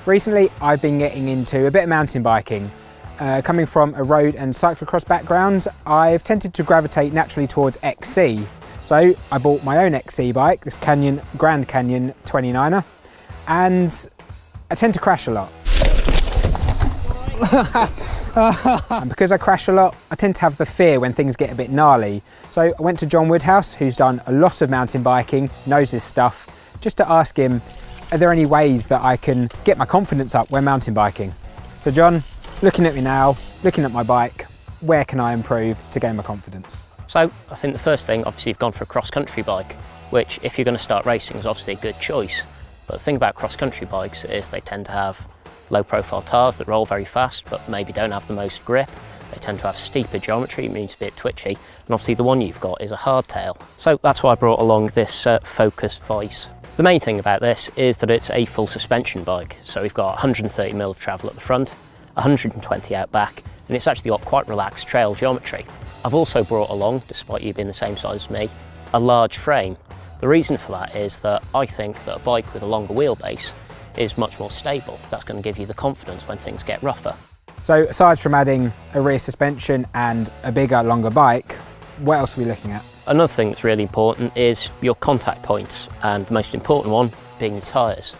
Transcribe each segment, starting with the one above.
Recently, I've been getting into a bit of mountain biking. Coming from a road and cyclocross background, I've tended to gravitate naturally towards XC. So I bought my own XC bike, this Grand Canyon 29er, and I tend to crash a lot. And because I crash a lot, I tend to have the fear when things get a bit gnarly. So I went to John Woodhouse, who's done a lot of mountain biking, knows his stuff, just to ask him, are there any ways that I can get my confidence up when mountain biking? So John, looking at me now, looking at my bike, where can I improve to gain my confidence? So I think the first thing, obviously you've gone for a cross-country bike, which if you're going to start racing is obviously a good choice. But the thing about cross-country bikes is they tend to have low-profile tyres that roll very fast but maybe don't have the most grip. They tend to have steeper geometry, it means a bit twitchy, and obviously the one you've got is a hardtail. So that's why I brought along this Focus Vice. The main thing about this is that it's a full suspension bike. So we've got 130mm of travel at the front, 120 out back, and it's actually got quite relaxed trail geometry. I've also brought along, despite you being the same size as me, a large frame. The reason for that is that I think that a bike with a longer wheelbase is much more stable. That's going to give you the confidence when things get rougher. So aside from adding a rear suspension and a bigger, longer bike, what else are we looking at? Another thing that's really important is your contact points, and the most important one being the tyres.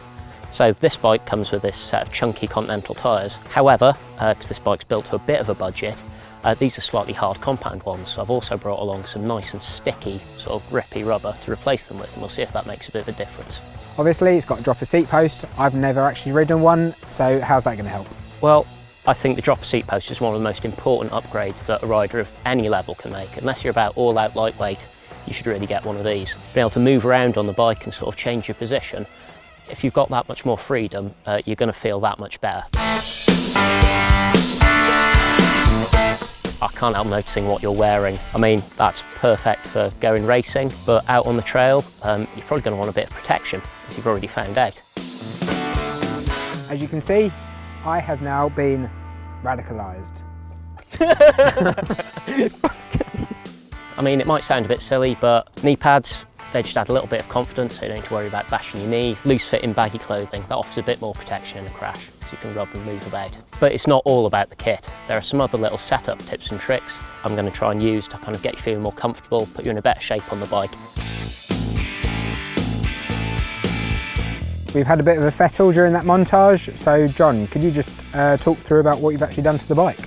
So this bike comes with this set of chunky Continental tyres. However, because this bike's built to a bit of a budget, these are slightly hard compound ones, so I've also brought along some nice and sticky, sort of grippy rubber to replace them with, and we'll see if that makes a bit of a difference. Obviously, it's got a dropper seat post. I've never actually ridden one, so how's that going to help? Well, I think the dropper seat post is one of the most important upgrades that a rider of any level can make. Unless you're about all-out lightweight, you should really get one of these. Being able to move around on the bike and sort of change your position, if you've got that much more freedom, you're going to feel that much better. I can't help noticing what you're wearing. I mean, that's perfect for going racing, but out on the trail, you're probably going to want a bit of protection, as you've already found out. As you can see, I have now been radicalised. I mean, it might sound a bit silly, but knee pads, they just add a little bit of confidence, so you don't need to worry about bashing your knees. Loose-fitting baggy clothing, that offers a bit more protection in a crash, so you can rub and move about. But it's not all about the kit. There are some other little setup tips and tricks I'm going to try and use to kind of get you feeling more comfortable, put you in a better shape on the bike. We've had a bit of a fettle during that montage, so John, could you just talk through about what you've actually done to the bike?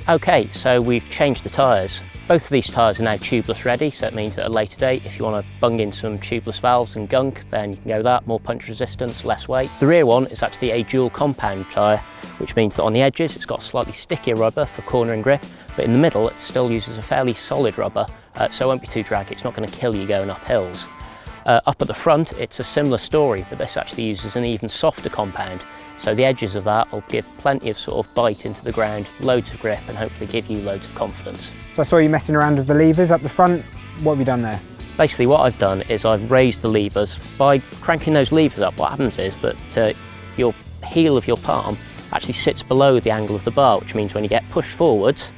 Okay, so we've changed the tyres. Both of these tyres are now tubeless ready, so it means at a later date, if you want to bung in some tubeless valves and gunk, then you can go that, more punch resistance, less weight. The rear one is actually a dual compound tyre, which means that on the edges it's got slightly stickier rubber for cornering grip, but in the middle it still uses a fairly solid rubber, so it won't be too draggy, it's not going to kill you going up hills. Up at the front it's a similar story, but this actually uses an even softer compound, so the edges of that will give plenty of sort of bite into the ground, loads of grip, and hopefully give you loads of confidence. So I saw you messing around with the levers up the front. What have you done there? Basically what I've done is I've raised the levers. By cranking those levers up, what happens is that your heel of your palm actually sits below the angle of the bar, which means when you get pushed forwards,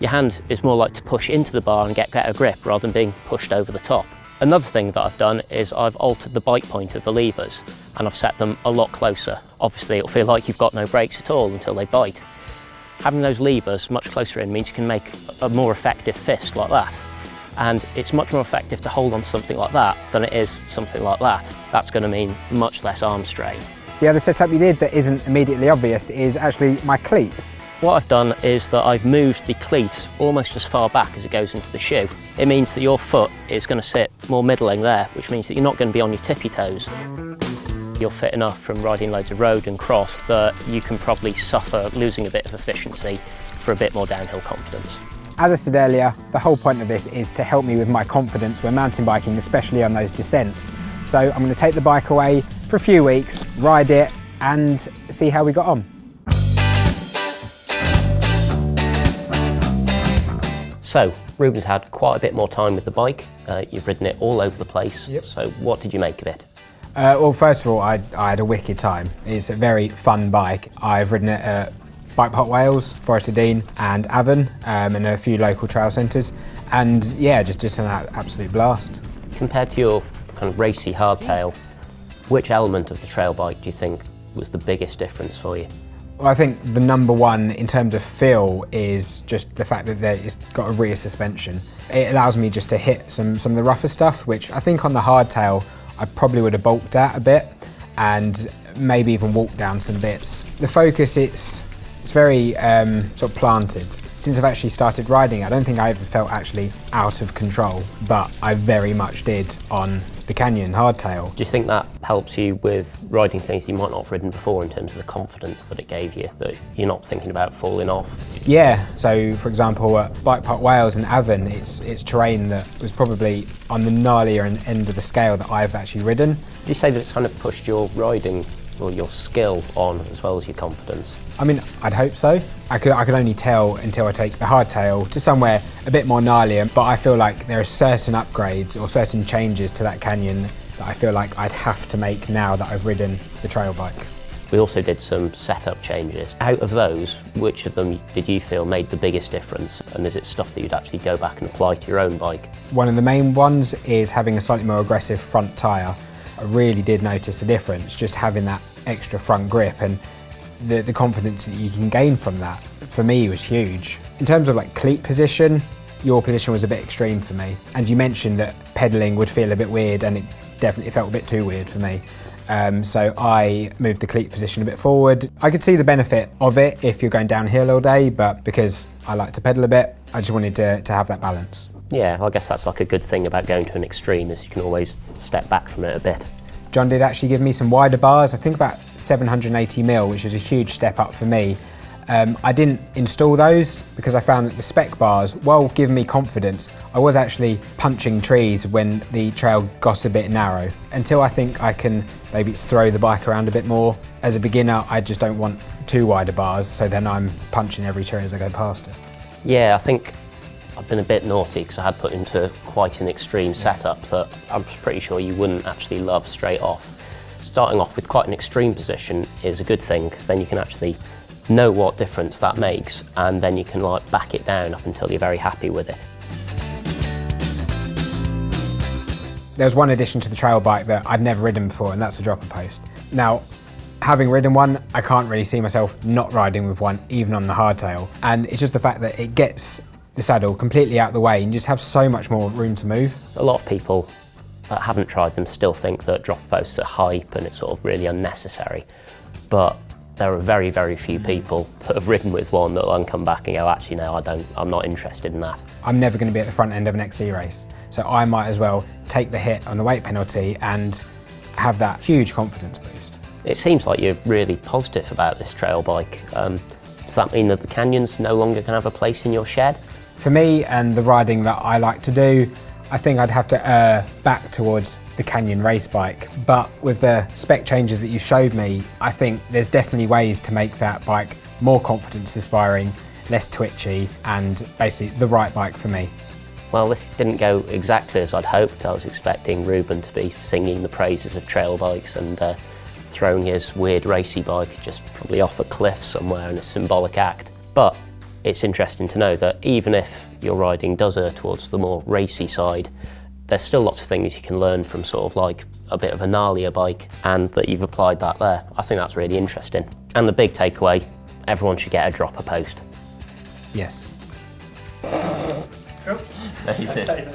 your hand is more likely to push into the bar and get better grip rather than being pushed over the top. Another thing that I've done is I've altered the bite point of the levers, and I've set them a lot closer. Obviously it'll feel like you've got no brakes at all until they bite. Having those levers much closer in means you can make a more effective fist like that. And it's much more effective to hold on to something like that than it is something like that. That's going to mean much less arm strain. The other setup you did that isn't immediately obvious is actually my cleats. What I've done is that I've moved the cleat almost as far back as it goes into the shoe. It means that your foot is going to sit more middling there, which means that you're not going to be on your tippy toes. You're fit enough from riding loads of road and cross that you can probably suffer losing a bit of efficiency for a bit more downhill confidence. As I said earlier, the whole point of this is to help me with my confidence when mountain biking, especially on those descents. So I'm going to take the bike away for a few weeks, ride it, and see how we got on. So, Ruben's had quite a bit more time with the bike. You've ridden it all over the place. Yep. So what did you make of it? Well, first of all, I had a wicked time. It's a very fun bike. I've ridden it at Bike Park Wales, Forest of Dean and Avon, and a few local trail centres. And yeah, just an absolute blast. Compared to your kind of racy hardtail, which element of the trail bike do you think was the biggest difference for you? Well, I think the number one in terms of feel is just the fact that it's got a rear suspension. It allows me just to hit some of the rougher stuff, which I think on the hardtail I probably would have bulked at a bit and maybe even walked down some bits. The focus, it's very sort of planted. Since I've actually started riding, I don't think I ever felt actually out of control, but I very much did on the Canyon hardtail. Do you think that helps you with riding things you might not have ridden before in terms of the confidence that it gave you, that you're not thinking about falling off? Yeah, so for example at Bike Park Wales and Avon, it's terrain that was probably on the gnarlier end of the scale that I've actually ridden. Would you say that it's kind of pushed your riding or your skill on as well as your confidence? I mean, I'd hope so. I could only tell until I take the hardtail to somewhere a bit more gnarlier, but I feel like there are certain upgrades or certain changes to that Canyon that I feel like I'd have to make now that I've ridden the trail bike. We also did some setup changes. Out of those, which of them did you feel made the biggest difference? And is it stuff that you'd actually go back and apply to your own bike? One of the main ones is having a slightly more aggressive front tyre. I really did notice a difference just having that extra front grip, and the confidence that you can gain from that for me was huge. In terms of like cleat position, your position was a bit extreme for me, and you mentioned that pedalling would feel a bit weird, and it definitely felt a bit too weird for me. So I moved the cleat position a bit forward. I could see the benefit of it if you're going downhill all day, but because I like to pedal a bit, I just wanted to have that balance. Yeah, I guess that's like a good thing about going to an extreme, is you can always step back from it a bit. John did actually give me some wider bars, I think about 780mm, which is a huge step up for me. I didn't install those because I found that the spec bars, while giving me confidence, I was actually punching trees when the trail got a bit narrow. Until I think I can maybe throw the bike around a bit more. As a beginner, I just don't want too wider bars, so then I'm punching every tree as I go past it. Yeah, I think I've been a bit naughty because I had put into quite an extreme setup that I'm pretty sure you wouldn't actually love straight off. Starting off with quite an extreme position is a good thing, because then you can actually know what difference that makes, and then you can like back it down up until you're very happy with it. There's one addition to the trail bike that I'd never ridden before, and that's a dropper post. Now, having ridden one, I can't really see myself not riding with one, even on the hardtail. And it's just the fact that it gets the saddle completely out of the way and you just have so much more room to move. A lot of people that haven't tried them still think that dropper posts are hype and it's sort of really unnecessary. But there are very, very few people that have ridden with one that will then come back and go, actually no, I'm not interested in that. I'm never going to be at the front end of an XC race, so I might as well take the hit on the weight penalty and have that huge confidence boost. It seems like you're really positive about this trail bike. Does that mean that the Canyon's no longer going to have a place in your shed? For me and the riding that I like to do, I think I'd have to err back towards the Canyon race bike, but with the spec changes that you showed me, I think there's definitely ways to make that bike more confidence inspiring, less twitchy, and basically the right bike for me. Well, this didn't go exactly as I'd hoped. I was expecting Ruben to be singing the praises of trail bikes and throwing his weird racy bike just probably off a cliff somewhere in a symbolic act. But it's interesting to know that even if your riding does err towards the more racy side, there's still lots of things you can learn from sort of like a bit of a gnarlier bike, and that you've applied that there. I think that's really interesting. And the big takeaway, everyone should get a dropper post. Yes. Amazing.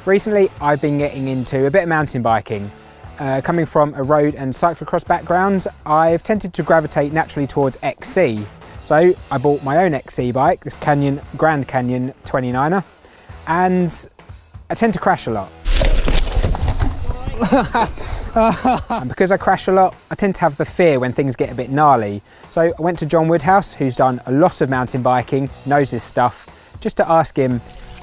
Recently, I've been getting into a bit of mountain biking. Coming from a road and cyclocross background, I've tended to gravitate naturally towards XC. So I bought my own XC bike, this Grand Canyon 29er, and I tend to crash a lot. And because I crash a lot, I tend to have the fear when things get a bit gnarly. So I went to John Woodhouse, who's done a lot of mountain biking, knows his stuff, just to ask him,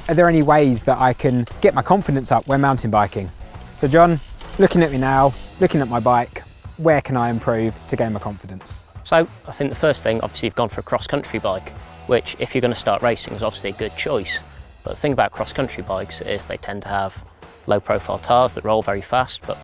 are there any ways that I can get my confidence up when mountain biking? So John, looking at me now, looking at my bike, where can I improve to gain my confidence? So I think the first thing, obviously you've gone for a cross-country bike, which if you're going to start racing is obviously a good choice. But the thing about cross-country bikes is they tend to have low-profile tyres that roll very fast, but